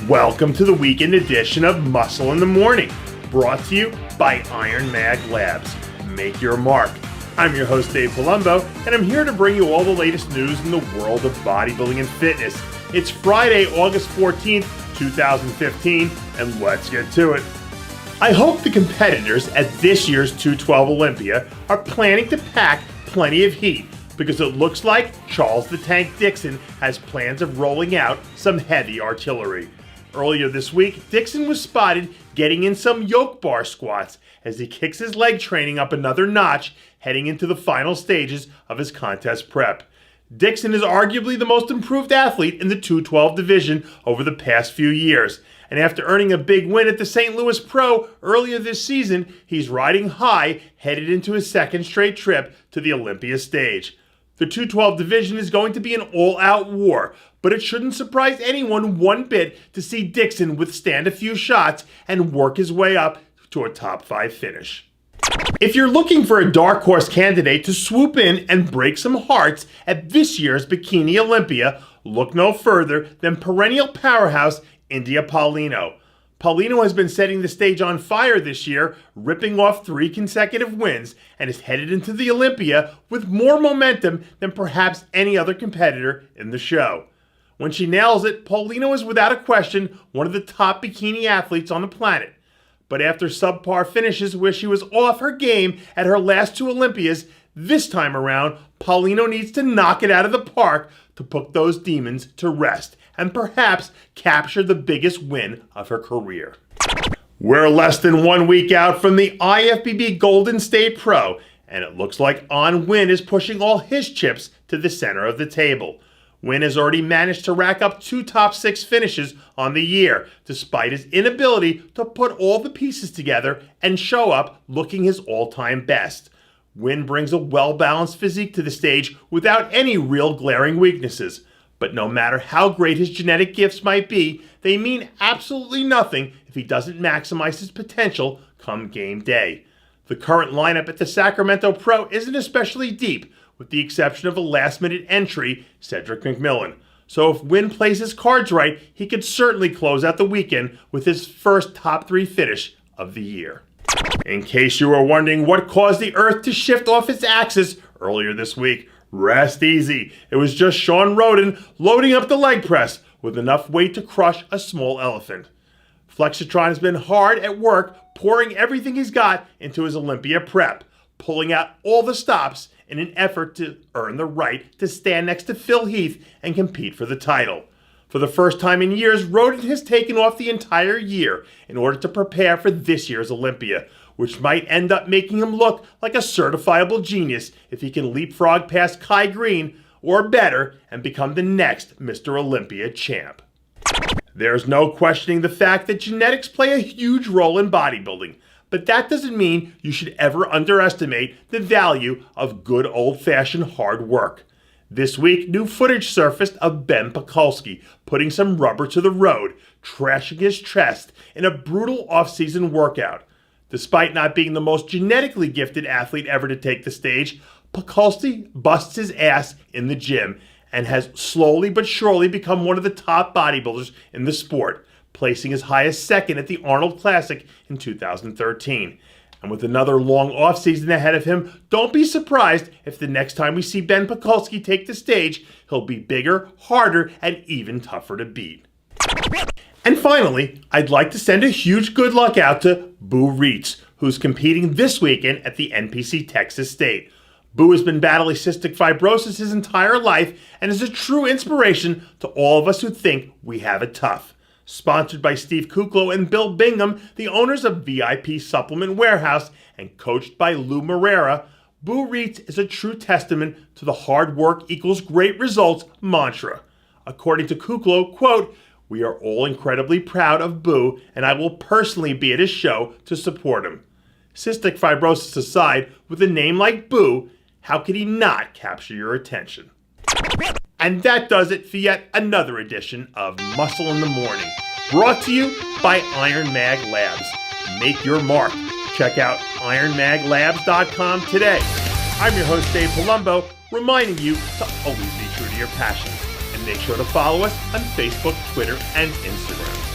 Welcome to the weekend edition of Muscle in the Morning, brought to you by Iron Mag Labs. Make your mark. I'm your host, Dave Palumbo, and I'm here to bring you all the latest news in the world of bodybuilding and fitness. It's Friday, August 14th, 2015, and let's get to it. I hope the competitors at this year's 212 Olympia are planning to pack plenty of heat, because it looks like Charles the Tank Dixon has plans of rolling out some heavy artillery. Earlier this week, Dixon was spotted getting in some yoke bar squats as he kicks his leg training up another notch heading into the final stages of his contest prep. Dixon is arguably the most improved athlete in the 212 division over the past few years, and after earning a big win at the St. Louis Pro earlier this season, he's riding high headed into his second straight trip to the Olympia stage. The 212 division is going to be an all-out war, but it shouldn't surprise anyone one bit to see Dixon withstand a few shots and work his way up to a top 5 finish. If you're looking for a dark horse candidate to swoop in and break some hearts at this year's Bikini Olympia, look no further than perennial powerhouse India Paulino. Paulino has been setting the stage on fire this year, ripping off 3 consecutive wins, and is headed into the Olympia with more momentum than perhaps any other competitor in the show. When she nails it, Paulino is without a question one of the top bikini athletes on the planet. But after subpar finishes where she was off her game at her last 2 Olympias, this time around, Paulino needs to knock it out of the park to put those demons to rest and perhaps capture the biggest win of her career. We're less than 1 week out from the IFBB Golden State Pro, and it looks like Nguyen is pushing all his chips to the center of the table. Nguyen has already managed to rack up 2 top 6 finishes on the year, despite his inability to put all the pieces together and show up looking his all-time best. Nguyen brings a well-balanced physique to the stage without any real glaring weaknesses. But no matter how great his genetic gifts might be, they mean absolutely nothing if he doesn't maximize his potential come game day. The current lineup at the Sacramento Pro isn't especially deep, with the exception of a last-minute entry, Cedric McMillan. So if Nguyen plays his cards right, he could certainly close out the weekend with his first top 3 finish of the year. In case you were wondering what caused the Earth to shift off its axis earlier this week, rest easy. It was just Sean Roden loading up the leg press with enough weight to crush a small elephant. Flexatron has been hard at work pouring everything he's got into his Olympia prep, pulling out all the stops in an effort to earn the right to stand next to Phil Heath and compete for the title. For the first time in years, Roden has taken off the entire year in order to prepare for this year's Olympia, which might end up making him look like a certifiable genius if he can leapfrog past Kai Green, or better, and become the next Mr. Olympia champ. There's no questioning the fact that genetics play a huge role in bodybuilding, but that doesn't mean you should ever underestimate the value of good old-fashioned hard work. This week, new footage surfaced of Ben Pakulski putting some rubber to the road, trashing his chest in a brutal off-season workout. Despite not being the most genetically gifted athlete ever to take the stage, Pakulski busts his ass in the gym and has slowly but surely become one of the top bodybuilders in the sport, placing as high as second at the Arnold Classic in 2013. And with another long offseason ahead of him, don't be surprised if the next time we see Ben Pakulski take the stage, he'll be bigger, harder, and even tougher to beat. And finally, I'd like to send a huge good luck out to Boo Reitz, who's competing this weekend at the NPC Texas State. Boo has been battling cystic fibrosis his entire life and is a true inspiration to all of us who think we have it tough. Sponsored by Steve Kuklo and Bill Bingham, the owners of VIP Supplement Warehouse, and coached by Lou Moreira, Boo Reitz is a true testament to the hard work equals great results mantra. According to Kuklo, quote, "We are all incredibly proud of Boo, and I will personally be at his show to support him." Cystic fibrosis aside, with a name like Boo, how could he not capture your attention? And that does it for yet another edition of Muscle in the Morning, brought to you by Iron Mag Labs. Make your mark. Check out ironmaglabs.com today. I'm your host, Dave Palumbo, reminding you to always be true to your passions. And make sure to follow us on Facebook, Twitter, and Instagram.